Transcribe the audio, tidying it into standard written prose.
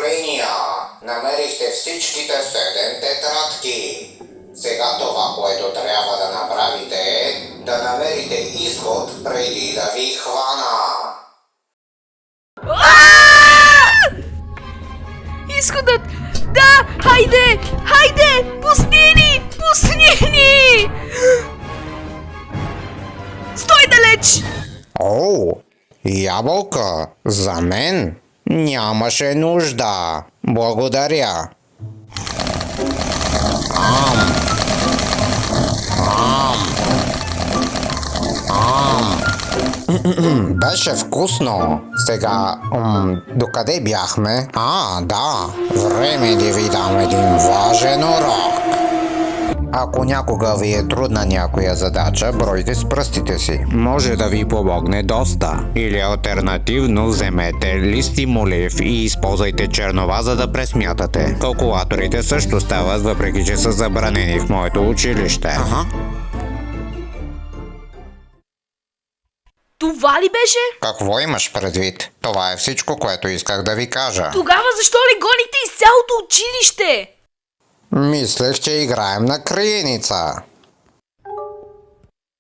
Поздравления! Намерихте всичките 7 тетрадки. Сега това, което трябва да направите е да намерите изход преди да ви хвана. Изходът! Да! Хайде! Хайде! Пусни ни! Пусни ни! Стой далеч! О, ябълка, за мен нямаше нужда. Благодаря. Беше вкусно. Сега, докъде бяхме? Да, време да ви дам един важен урок. Ако някога ви е трудна някоя задача, бройте с пръстите си. Може да ви помогне доста. Или алтернативно вземете лист и молив и използвайте чернова, за да пресмятате. Калкулаторите също стават, въпреки че са забранени в моето училище. Това ли беше? Какво имаш предвид? Това е всичко, което исках да ви кажа. Тогава защо ли гоните из цялото училище? Мислех, че играем на криеница.